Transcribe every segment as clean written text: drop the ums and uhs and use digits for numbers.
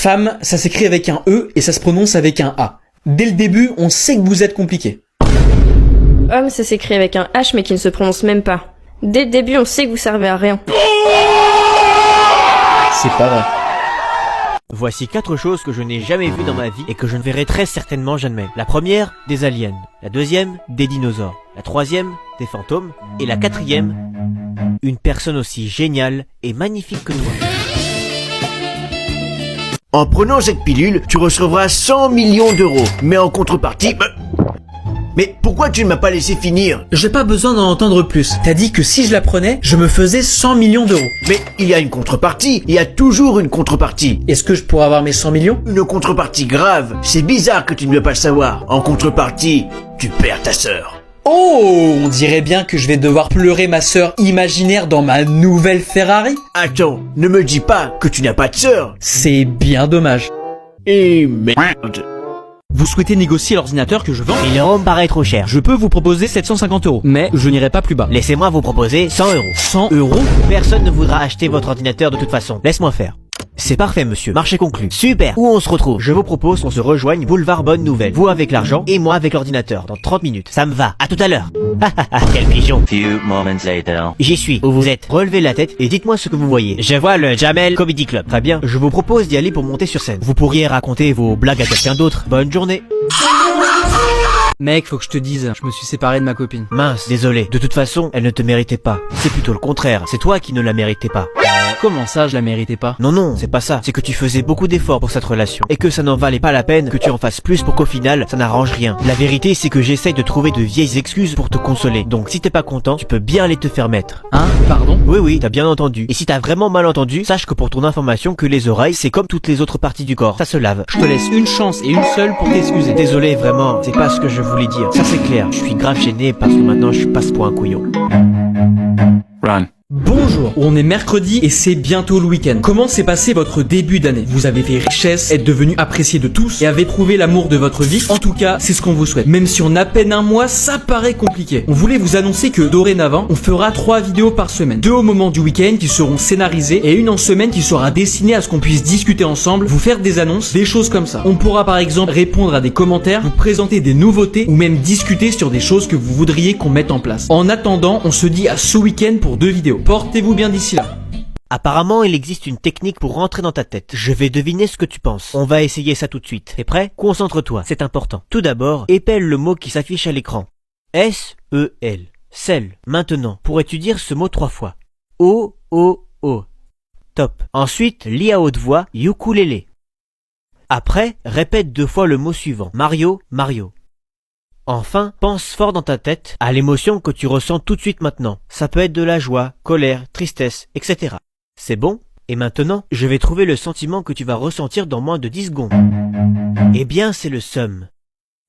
Femme, ça s'écrit avec un E et ça se prononce avec un A. Dès le début, on sait que vous êtes compliqué. Homme, ça s'écrit avec un H mais qui ne se prononce même pas. Dès le début, on sait que vous servez à rien. C'est pas vrai. Voici 4 choses que je n'ai jamais vues dans ma vie et que je ne verrai très certainement jamais. La première, des aliens. La deuxième, des dinosaures. La troisième, des fantômes. Et la quatrième, une personne aussi géniale et magnifique que toi. En prenant cette pilule, tu recevras 100 millions d'euros. Mais en contrepartie... Mais pourquoi tu ne m'as pas laissé finir? J'ai pas besoin d'en entendre plus. T'as dit que si je la prenais, je me faisais 100 millions d'euros. Mais il y a une contrepartie. Il y a toujours une contrepartie. Est-ce que je pourrais avoir mes 100 millions? Une contrepartie grave. C'est bizarre que tu ne veux pas le savoir. En contrepartie, tu perds ta sœur. Oh, on dirait bien que je vais devoir pleurer ma sœur imaginaire dans ma nouvelle Ferrari. Attends, ne me dis pas que tu n'as pas de sœur. C'est bien dommage. Et merde. Vous souhaitez négocier l'ordinateur que je vends? Il me paraît trop cher. Je peux vous proposer 750 euros, mais je n'irai pas plus bas. Laissez-moi vous proposer 100 euros. 100 euros? Personne ne voudra acheter votre ordinateur de toute façon. Laisse-moi faire. C'est parfait, monsieur. Marché conclu. Super. Où on se retrouve? Je vous propose qu'on se rejoigne boulevard Bonne Nouvelle. Vous avec l'argent et moi avec l'ordinateur. Dans 30 minutes. Ça me va. À tout à l'heure. Quel pigeon. Few moments later. J'y suis. Où vous êtes? Relevez la tête et dites-moi ce que vous voyez. Je vois le Jamel Comedy Club. Très bien. Je vous propose d'y aller pour monter sur scène. Vous pourriez raconter vos blagues à quelqu'un d'autre. Bonne journée. Mec, faut que je te dise, je me suis séparé de ma copine. Mince, désolé. De toute façon, elle ne te méritait pas. C'est plutôt le contraire. C'est toi qui ne la méritais pas. Comment ça, je la méritais pas? Non, c'est pas ça. C'est que tu faisais beaucoup d'efforts pour cette relation. Et que ça n'en valait pas la peine que tu en fasses plus pour qu'au final, ça n'arrange rien. La vérité, c'est que j'essaye de trouver de vieilles excuses pour te consoler. Donc si t'es pas content, tu peux bien aller te faire mettre. Hein? Pardon? Oui, t'as bien entendu. Et si t'as vraiment mal entendu, sache que pour ton information que les oreilles, c'est comme toutes les autres parties du corps. Ça se lave. Je te laisse une chance et une seule pour t'excuser. Désolé, vraiment, c'est pas ce que je voulais dire. Ça c'est clair. Je suis grave gêné parce que maintenant je passe pour un couillon. Run. Bonjour, on est mercredi et c'est bientôt le week-end. Comment s'est passé votre début d'année? Vous avez fait richesse, êtes devenu apprécié de tous et avez trouvé l'amour de votre vie? En tout cas, c'est ce qu'on vous souhaite. Même si en à peine un mois, ça paraît compliqué. On voulait vous annoncer que dorénavant, on fera 3 vidéos par semaine. 2 au moment du week-end qui seront scénarisées et une en semaine qui sera destinée à ce qu'on puisse discuter ensemble, vous faire des annonces, des choses comme ça. On pourra par exemple répondre à des commentaires, vous présenter des nouveautés ou même discuter sur des choses que vous voudriez qu'on mette en place. En attendant, on se dit à ce week-end pour 2 vidéos. Portez-vous bien d'ici là. Apparemment, il existe une technique pour rentrer dans ta tête. Je vais deviner ce que tu penses. On va essayer ça tout de suite. T'es prêt? Concentre-toi, c'est important. Tout d'abord, épelle le mot qui s'affiche à l'écran. S-E-L. Sel. Maintenant, pourrais-tu dire ce mot 3 fois? O-O-O. Top. Ensuite, lis à haute voix ukulélé. Après, répète 2 fois le mot suivant. Mario, Mario. Enfin, pense fort dans ta tête à l'émotion que tu ressens tout de suite maintenant. Ça peut être de la joie, colère, tristesse, etc. C'est bon? Et maintenant, je vais trouver le sentiment que tu vas ressentir dans moins de 10 secondes. Eh bien, c'est le seum.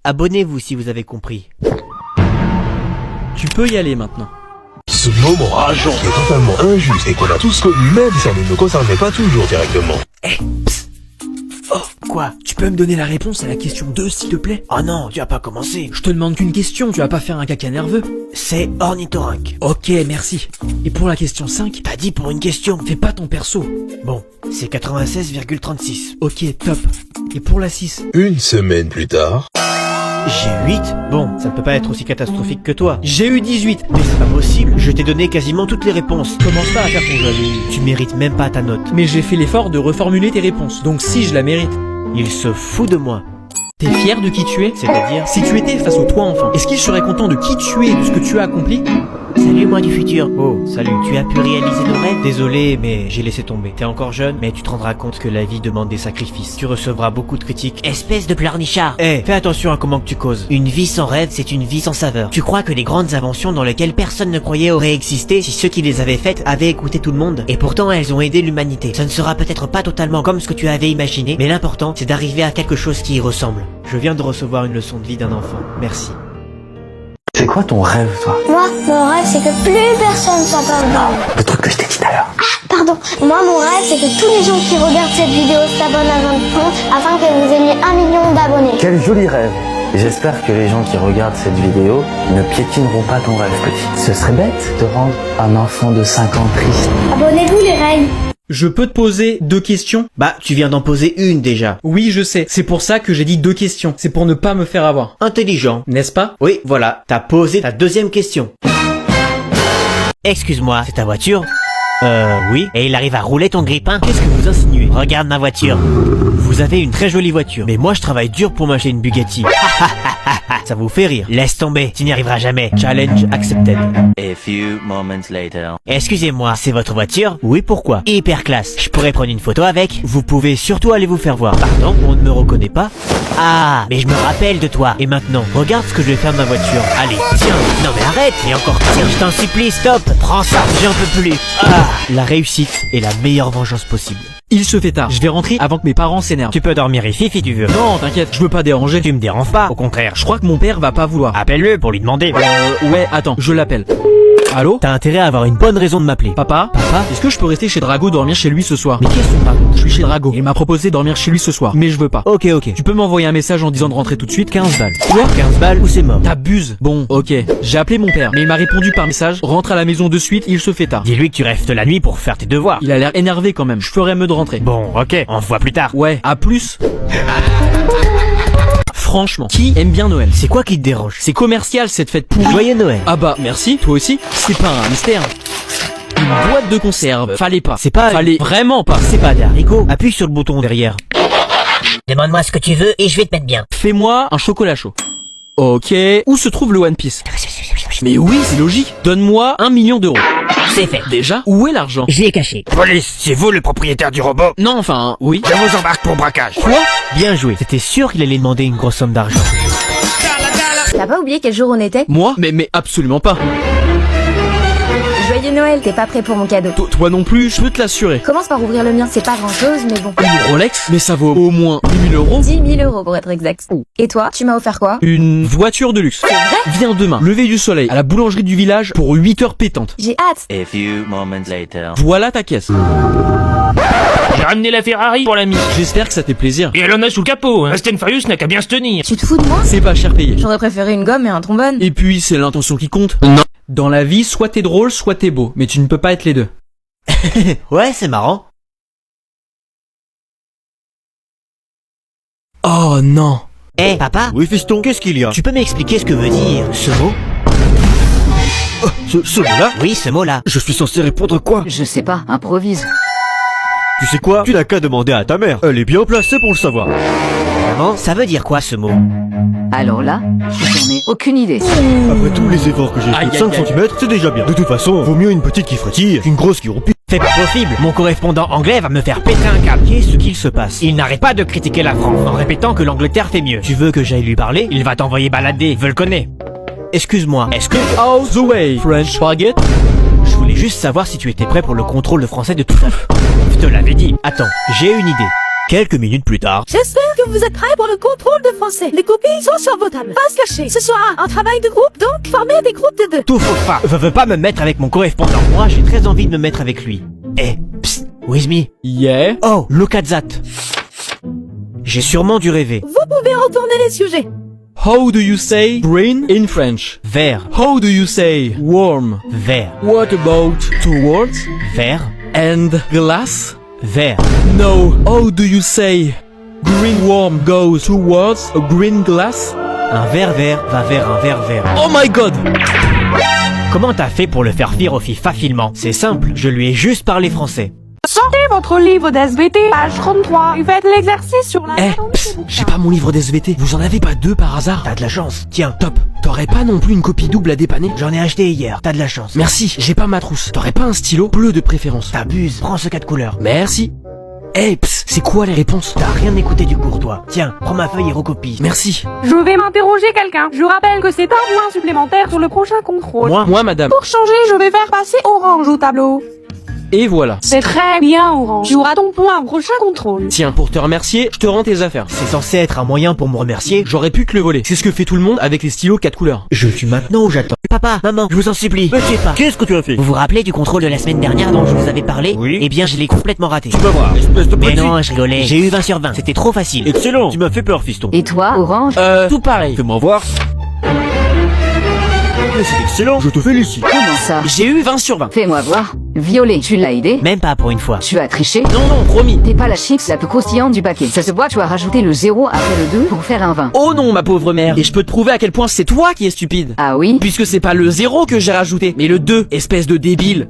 Abonnez-vous si vous avez compris. Tu peux y aller maintenant. Ce moment rageant est totalement injuste et qu'on a tous connu, même si ça ne nous concernait pas toujours directement. Oh, quoi? Tu peux me donner la réponse à la question 2 s'il te plaît? Oh non, tu as pas commencé. Je te demande qu'une question, tu vas pas faire un caca nerveux. C'est ornithorynque. Ok, merci. Et pour la question 5? T'as dit pour une question. Fais pas ton perso. Bon, c'est 96,36. Ok, top. Et pour la 6? Une semaine plus tard... J'ai 8? Bon, ça ne peut pas être aussi catastrophique que toi. J'ai eu 18. Mais c'est pas possible, je t'ai donné quasiment toutes les réponses. Commence pas à faire ton jaloux. Tu mérites même pas ta note. Mais j'ai fait l'effort de reformuler tes réponses, donc si je la mérite. Il se fout de moi. T'es fier de qui tu es? C'est-à-dire? Si tu étais face au toi enfant, est-ce qu'il serait content de qui tu es et de ce que tu as accompli? Salut moi du futur. Oh, salut, tu as pu réaliser nos rêves? Désolé, mais j'ai laissé tomber. T'es encore jeune, mais tu te rendras compte que la vie demande des sacrifices. Tu recevras beaucoup de critiques. Espèce de pleurnichard. Fais attention à comment que tu causes. Une vie sans rêve, c'est une vie sans saveur. Tu crois que les grandes inventions dans lesquelles personne ne croyait auraient existé si ceux qui les avaient faites avaient écouté tout le monde? Et pourtant, elles ont aidé l'humanité. Ça ne sera peut-être pas totalement comme ce que tu avais imaginé, mais l'important, c'est d'arriver à quelque chose qui y ressemble. Je viens de recevoir une leçon de vie d'un enfant. Merci. C'est quoi ton rêve, toi? Moi, mon rêve, c'est que plus personne s'en parle. Le truc que je t'ai dit tout à l'heure. Pardon. Moi, mon rêve, c'est que tous les gens qui regardent cette vidéo s'abonnent à votre compte afin que vous ayez 1 million d'abonnés. Quel joli rêve. J'espère que les gens qui regardent cette vidéo ne piétineront pas ton rêve, petit. Ce serait bête de rendre un enfant de 5 ans triste. Abonnez-vous, les reines. Je peux te poser 2 questions? Bah, tu viens d'en poser une déjà. Oui, je sais. C'est pour ça que j'ai dit 2 questions. C'est pour ne pas me faire avoir. Intelligent. N'est-ce pas? Oui, voilà, t'as posé ta deuxième question. Excuse-moi, c'est ta voiture? Oui. Et il arrive à rouler ton grippin? Qu'est-ce que vous insinuez? Regarde ma voiture. Vous avez une très jolie voiture. Mais moi, je travaille dur pour m'acheter une Bugatti. Ça vous fait rire. Laisse tomber, tu n'y arriveras jamais. Challenge accepted. A few moments later. Excusez-moi, c'est votre voiture? Oui, pourquoi? Hyper classe. Je pourrais prendre une photo avec? Vous pouvez surtout aller vous faire voir. Pardon, on ne me reconnaît pas? Ah, mais je me rappelle de toi. Et maintenant, regarde ce que je vais faire de ma voiture. Allez, tiens. Non mais arrête. Et encore, tiens, je t'en supplie, stop. Prends ça, j'en peux plus. Ah, la réussite est la meilleure vengeance possible. Il se fait tard. Je vais rentrer avant que mes parents s'énervent. Tu peux dormir ici si tu veux. Non, t'inquiète, je veux pas déranger. Tu me déranges pas, au contraire. Je crois que mon père va pas vouloir. Appelle-le pour lui demander. Ouais, attends, je l'appelle. Allô? T'as intérêt à avoir une bonne raison de m'appeler. Papa? Papa? Est-ce que je peux rester chez Drago dormir chez lui ce soir? Mais qu'est-ce que Drago? Je suis chez Drago. Il m'a proposé de dormir chez lui ce soir. Mais je veux pas. Ok. Tu peux m'envoyer un message en disant de rentrer tout de suite? 15 balles. Quoi? 15 balles ou c'est mort? T'abuses. Bon, ok. J'ai appelé mon père, mais il m'a répondu par message. Rentre à la maison de suite, il se fait tard. Dis-lui que tu restes la nuit pour faire tes devoirs. Il a l'air énervé quand même. Je ferais mieux de rentrer. Bon, ok, on se voit plus tard. Ouais, à plus. Franchement, qui aime bien Noël? C'est quoi qui te dérange? C'est commercial cette fête pourrie. Joyeux Noël. Ah bah, merci, toi aussi. C'est pas un mystère. Une boîte de conserve. Fallait pas. C'est pas... Fallait vraiment pas. C'est pas d'haricot. Appuie sur le bouton derrière. Demande-moi ce que tu veux et je vais te mettre bien. Fais-moi un chocolat chaud. Ok. Où se trouve le One Piece? Mais oui, c'est logique. Donne-moi 1 million d'euros. C'est fait. Déjà? Où est l'argent? Je l'ai caché. Police, c'est vous le propriétaire du robot? Non, enfin, oui. Je vous embarque pour braquage. Quoi? Bien joué. C'était sûr qu'il allait demander une grosse somme d'argent. T'as pas oublié quel jour on était? Moi? Mais absolument pas. Joyeux Noël, t'es pas prêt pour mon cadeau. Toi non plus, je peux te l'assurer. Commence par ouvrir le mien, c'est pas grand chose, mais bon. Une Rolex? Mais ça vaut au moins 10 000 euros. 10 000 euros pour être exact. Et toi, tu m'as offert quoi? Une voiture de luxe. C'est vrai? Viens demain, lever du soleil, à la boulangerie du village pour 8 heures pétantes. J'ai hâte. A few moments later. Voilà ta caisse. J'ai ramené la Ferrari pour l'ami. J'espère que ça fait plaisir. Et elle en a sous le capot, hein. Fast and Furious n'a qu'à bien se tenir. Tu te fous de moi? C'est pas cher payé. J'aurais préféré une gomme et un trombone. Et puis, c'est l'intention qui compte. Non. Dans la vie, soit t'es drôle, soit t'es beau. Mais tu ne peux pas être les deux. Ouais, c'est marrant. Oh non. Eh, papa? Oui, fiston, qu'est-ce qu'il y a? Tu peux m'expliquer ce que veut dire ce mot? Ce mot-là? Oui, ce mot-là. Je suis censé répondre quoi? Je sais pas, improvise. Tu sais quoi? Tu n'as qu'à demander à ta mère. Elle est bien placée pour le savoir. Maman, ça veut dire quoi ce mot? Alors là, j'en ai aucune idée. Après tous les efforts que j'ai Aïe, fait, 5 aïe, aïe. cm, c'est déjà bien. De toute façon, vaut mieux une petite qui frétille qu'une grosse qui roupille. C'est pas possible. Mon correspondant anglais va me faire péter un câble. Qu'est-ce qu'il se passe? Il n'arrête pas de critiquer la France en répétant que l'Angleterre fait mieux. Tu veux que j'aille lui parler? Il va t'envoyer balader. Je le connais. Excuse-moi. Est-ce que... Out the way, French baguette. Je voulais juste savoir si tu étais prêt pour le contrôle de français de tout à l'heure. Je te l'avais dit. Attends, j'ai une idée. Quelques minutes plus tard. J'espère que vous êtes prêts pour le contrôle de français. Les copies sont sur vos tables. Pas se cacher. Ce sera un travail de groupe, donc formez des groupes de 2. Tout faut pas. Je veux pas me mettre avec mon correspondant. Moi, j'ai très envie de me mettre avec lui. Eh, psst, with me. Yeah. Oh, look at that. J'ai sûrement dû rêver. Vous pouvez retourner les sujets. How do you say green in French? Vert, How do you say warm? vert, What about towards? vert, And glass? vert. No. How do you say green warm goes towards a green glass? Un verre vert va vers un verre vert. Oh my god! Comment t'as fait pour le faire fuir aussi facilement? C'est simple, je lui ai juste parlé français. Sortez votre livre d'SVT, page 33, et faites l'exercice sur la... J'ai pas mon livre d'SVT. Vous en avez pas 2 par hasard? T'as de la chance. Tiens, Top. T'aurais pas non plus une copie double à dépanner? j'en ai acheté hier. T'as de la chance. Merci, j'ai pas ma trousse. T'aurais pas un stylo bleu de préférence? T'abuses. Prends ce 4 couleurs. Merci. Eh, c'est quoi les réponses? T'as rien écouté du cours, toi. Tiens, prends ma feuille et recopie. Merci. Je vais m'interroger quelqu'un. Je rappelle que c'est un point supplémentaire sur le prochain contrôle. Moi, madame. Pour changer, je vais faire passer orange au tableau. Et voilà. C'est très bien, orange. Tu auras ton point au prochain contrôle. Tiens, pour te remercier, je te rends tes affaires. C'est censé être un moyen pour me remercier. J'aurais pu te le voler. C'est ce que fait tout le monde avec les stylos 4 couleurs. Je tue maintenant ou j'attends? Papa, maman, je vous en supplie. Me tuez pas. Qu'est-ce que tu as fait? Vous vous rappelez du contrôle de la semaine dernière dont je vous avais parlé? Oui. Eh bien, je l'ai complètement raté. Tu vas voir, espèce de Mais petit. non, je rigolais. J'ai eu 20 sur 20. C'était trop facile. Excellent, tu m'as fait peur, fiston. Et toi, Orange? Tout pareil. Fais-moi voir. mais c'est excellent, je te félicite. Comment ça? J'ai eu 20 sur 20. Fais-moi voir. Violet, tu l'as aidé? Même pas pour une fois. Tu as triché? Non, non, promis. T'es pas la chips la plus croustillante du paquet. Ça se voit, tu as rajouté le 0 après le 2 pour faire un 20. Oh non, ma pauvre mère. Et je peux te prouver à quel point c'est toi qui es stupide. Ah oui? Puisque c'est pas le 0 que j'ai rajouté, mais le 2, espèce de débile.